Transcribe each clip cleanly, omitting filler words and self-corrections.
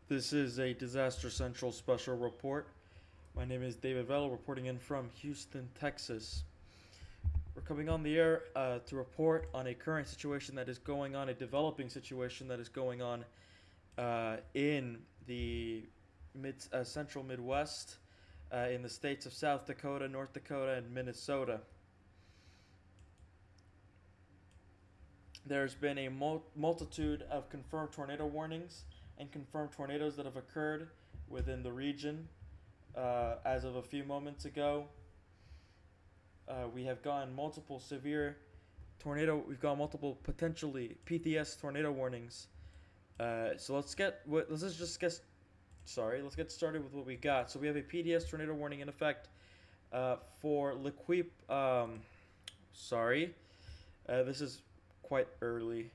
This is a Disaster Central special report. My name is David Vettel, reporting in from Houston, Texas. We're coming on the air to report on a current situation that is going on, a developing situation that is going on in the central Midwest, in the states of South Dakota, North Dakota, and Minnesota. There's been a multitude of confirmed tornado warnings and confirmed tornadoes that have occurred within the region. As of a few moments ago, we have gotten multiple severe tornado. We've got multiple potentially PTS tornado warnings. So let's get started with what we got. So we have a PTS tornado warning in effect for Liquip. This is quite early.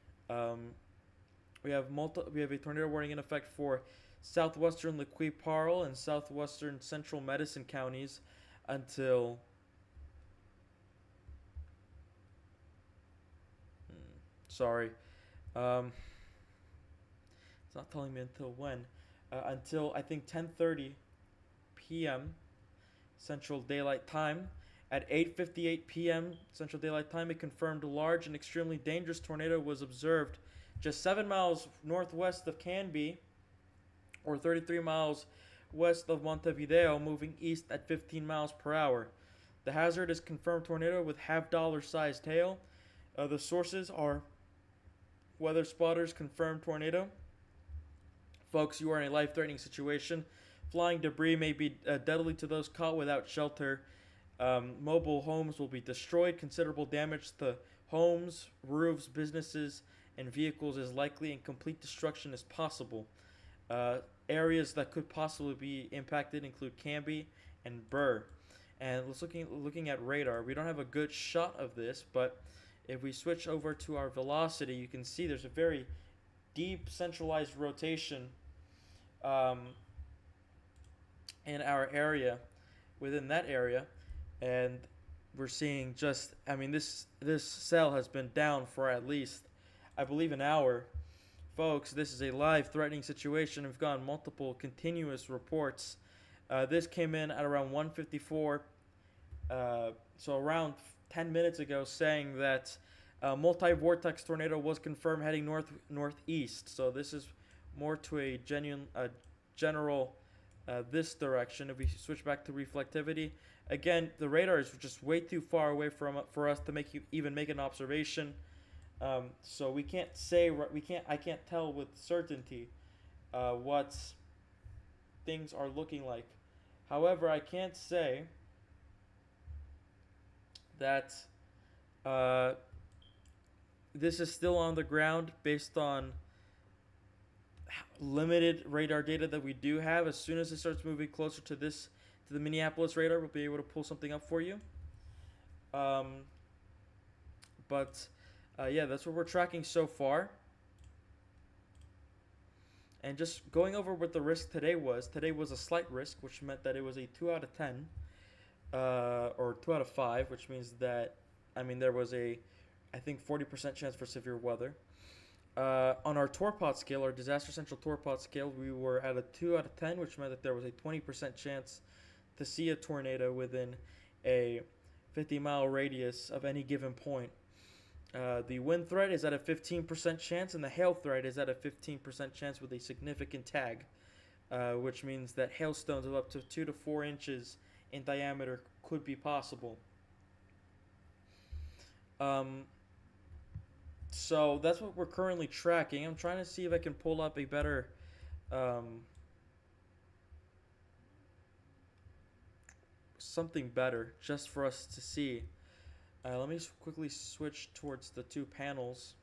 We have a tornado warning in effect for southwestern Liquip-Parle and southwestern central Medicine counties until it's not telling me until when. Until I think 10:30 p.m. Central Daylight Time. At 8:58 p.m. Central Daylight Time, a confirmed large and extremely dangerous tornado was observed just 7 miles northwest of Canby, or 33 miles west of Montevideo, moving east at 15 miles per hour. The hazard is confirmed tornado with half-dollar sized hail. The sources are Weather Spotters confirmed tornado. Folks, you are in a life-threatening situation. Flying debris may be deadly to those caught without shelter. Mobile homes will be destroyed. Considerable damage to homes, roofs, businesses, and vehicles is likely, and complete destruction is possible. Areas that could possibly be impacted include Canby and Burr. And looking at radar, we don't have a good shot of this, but if we switch over to our velocity, you can see there's a very deep centralized rotation in our area, within that area. And we're seeing this cell has been down for at least, I believe, an hour. Folks, this is a live threatening situation. We've gotten multiple continuous reports. This came in at around 1:54, so around 10 minutes ago, saying that a multi-vortex tornado was confirmed heading northeast. So this is more to a general this direction. If we switch back to reflectivity, again, the radar is just way too far away for us to even make an observation. So we can't say I can't tell with certainty what things are looking like. However, I can't say that this is still on the ground based on limited radar data that we do have. As soon as it starts moving closer to the Minneapolis radar, we'll be able to pull something up for you. Yeah, that's what we're tracking so far. And just going over what the risk today was. Today was a slight risk, which meant that it was a 2 out of 10, or 2 out of 5, which means that, there was a, I think, 40% chance for severe weather. On our Torpot scale, our Disaster Central Torpot scale, we were at a 2 out of 10, which meant that there was a 20% chance to see a tornado within a 50-mile radius of any given point. The wind threat is at a 15% chance, and the hail threat is at a 15% chance with a significant tag, which means that hailstones of up to 2 to 4 inches in diameter could be possible. So that's what we're currently tracking. I'm trying to see if I can pull up a better something better just for us to see. Let me quickly switch towards the two panels.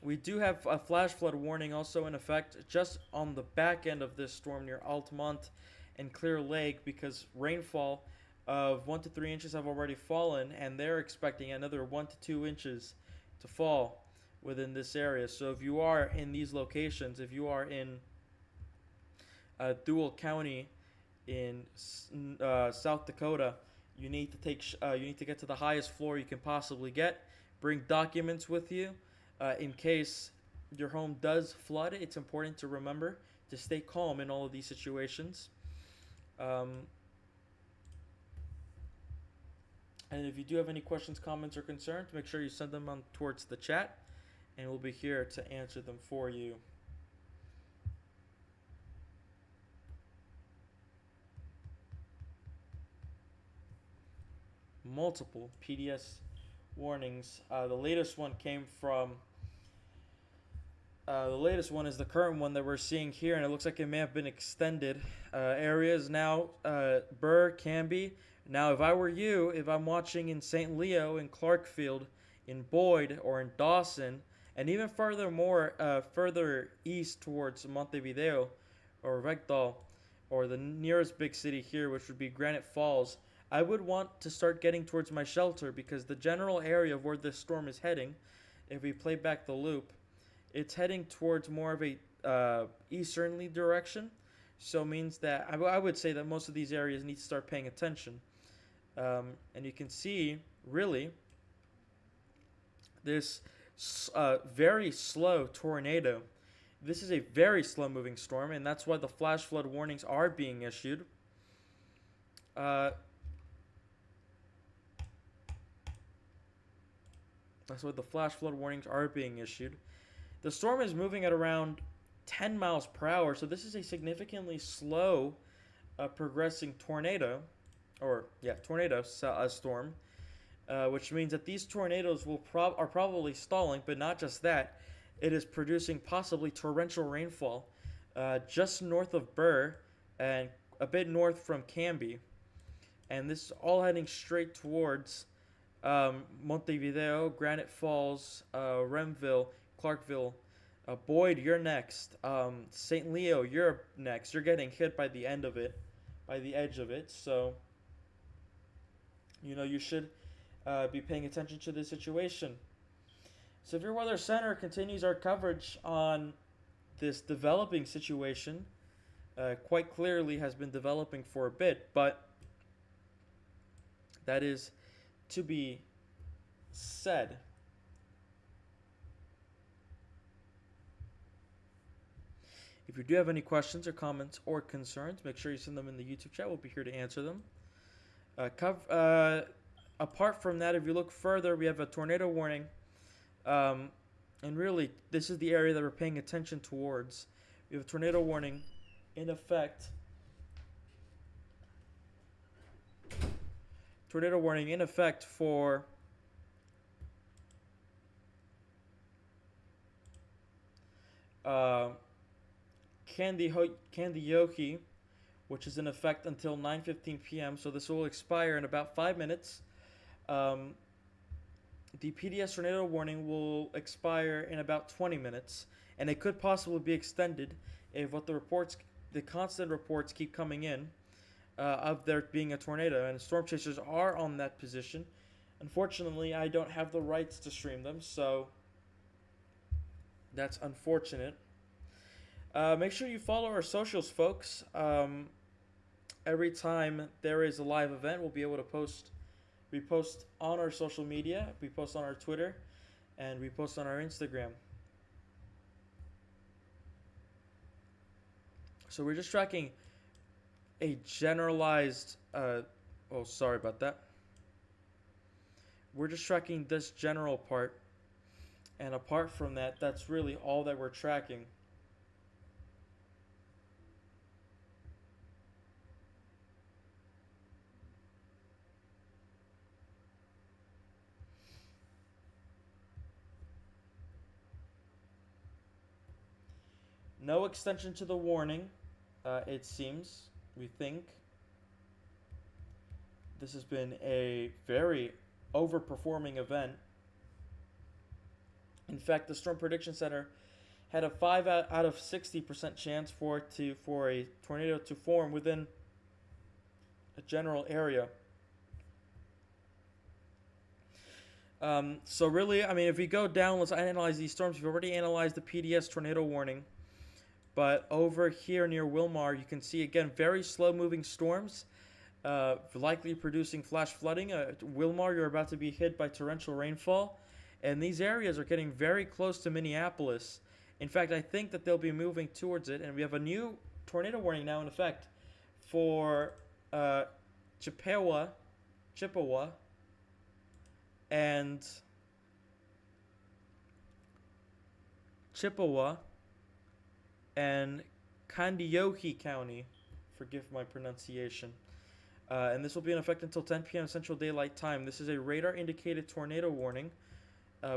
We do have a flash flood warning also in effect just on the back end of this storm near Altamont and Clear Lake, because rainfall of 1 to 3 inches have already fallen, and they're expecting another 1 to 2 inches to fall within this area. So if you are in these locations, if you are in Dual County in South Dakota, you need to get to the highest floor you can possibly get. Bring documents with you in case your home does flood. It's important to remember to stay calm in all of these situations. Um, and if you do have any questions, comments, or concerns, make sure you send them on towards the chat, and we'll be here to answer them for you. Multiple PDS warnings. The latest one came from. The latest one is the current one that we're seeing here, and it looks like it may have been extended. Areas now, Burr, Canby. Now, if I were you, if I'm watching in St. Leo, in Clarkfield, in Boyd, or in Dawson, and even further east towards Montevideo, or Rectal, or the nearest big city here, which would be Granite Falls, I would want to start getting towards my shelter, because the general area of where this storm is heading, if we play back the loop, it's heading towards more of a easternly direction. So it means that I would say that most of these areas need to start paying attention. And you can see, really, this very slow tornado. This is a very slow moving storm, and that's why the flash flood warnings are being issued. That's why the flash flood warnings are being issued. The storm is moving at around 10 miles per hour, so this is a significantly slow progressing tornado, storm, which means that these tornadoes are probably stalling, but not just that, it is producing possibly torrential rainfall just north of Burr and a bit north from Canby, and this is all heading straight towards Montevideo, Granite Falls, Renville, Clarkville, Boyd, you're next. St. Leo, you're next. You're getting hit by the edge of it. So, you should be paying attention to this situation. Severe Weather Center continues our coverage on this developing situation. Quite clearly has been developing for a bit, but that is to be said. If you do have any questions or comments or concerns, make sure you send them in the YouTube chat. We'll be here to answer them. Apart from that, if you look further, we have a tornado warning. And really, this is the area that we're paying attention towards. We have a tornado warning in effect. Tornado warning in effect for Kandiohi, which is in effect until 9:15 p.m. So this will expire in about 5 minutes. The PDS tornado warning will expire in about 20 minutes, and it could possibly be extended if the constant reports keep coming in of there being a tornado, and storm chasers are on that position. Unfortunately, I don't have the rights to stream them, so that's unfortunate. Make sure you follow our socials, folks. Every time there is a live event, we'll be able to we post on our social media, we post on our Twitter, and we post on our Instagram. So we're just tracking a generalized, sorry about that. We're just tracking this general part, and apart from that, that's really all that we're tracking. No extension to the warning, it seems. We think this has been a very overperforming event. In fact, the Storm Prediction Center had a 5 out of 60% chance for a tornado to form within a general area. So really, I mean, if we go down, let's analyze these storms. We've already analyzed the PDS tornado warning. But over here near Wilmar, you can see, again, very slow-moving storms, likely producing flash flooding. Wilmar, you're about to be hit by torrential rainfall. And these areas are getting very close to Minneapolis. In fact, I think that they'll be moving towards it, and we have a new tornado warning now in effect for Chippewa, Chippewa, and Chippewa and Kandiohi County. Forgive my pronunciation. And this will be in effect until 10 p.m. Central Daylight Time. This is a radar-indicated tornado warning,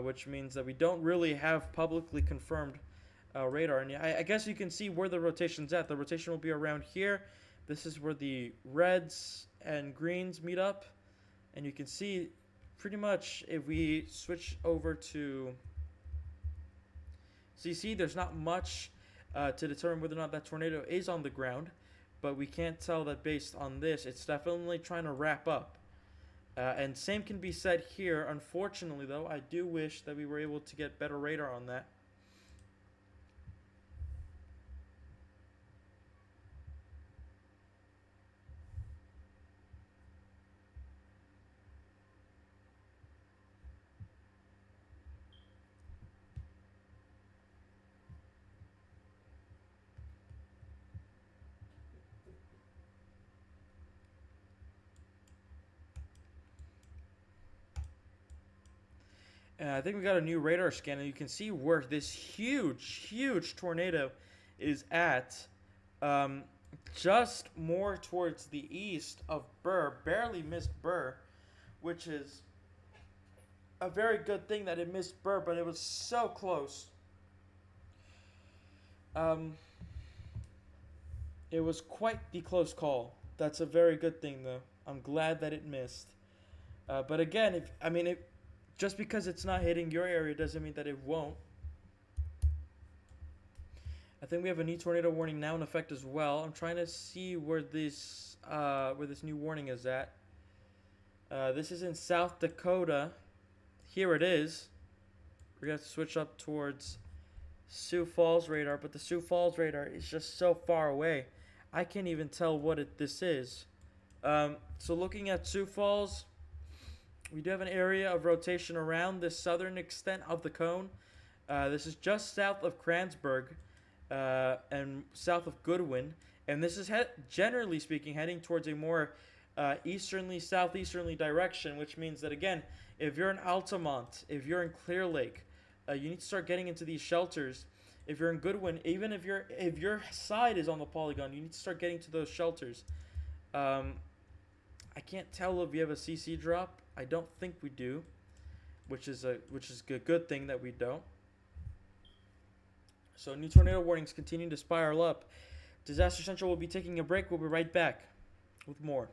which means that we don't really have publicly confirmed radar. And I guess you can see where the rotation's at. The rotation will be around here. This is where the reds and greens meet up. And you can see pretty much if we switch over to... So you see there's not much to determine whether or not that tornado is on the ground. But we can't tell that based on this. It's definitely trying to wrap up. And same can be said here. Unfortunately, though, I do wish that we were able to get better radar on that. I think we got a new radar scan, and you can see where this huge tornado is at. Just more towards the east of Burr, barely missed Burr, which is a very good thing that it missed Burr, but it was so close. It was quite the close call. That's a very good thing, though. I'm glad that it missed. But again, just because it's not hitting your area doesn't mean that it won't. I think we have a new tornado warning now in effect as well. I'm trying to see where this new warning is at. This is in South Dakota. Here it is. We're going to have to switch up towards Sioux Falls radar, but the Sioux Falls radar is just so far away. I can't even tell what this is. So looking at Sioux Falls, we do have an area of rotation around the southern extent of the cone. This is just south of Kranzberg and south of Goodwin. And this is, generally speaking, heading towards a more easterly, southeasterly direction, which means that, again, if you're in Altamont, if you're in Clear Lake, you need to start getting into these shelters. If you're in Goodwin, even if your side is on the polygon, you need to start getting to those shelters. I can't tell if we have a CC drop. I don't think we do, which is a good thing that we don't. So new tornado warnings continue to spiral up. Disaster Central will be taking a break. We'll be right back with more.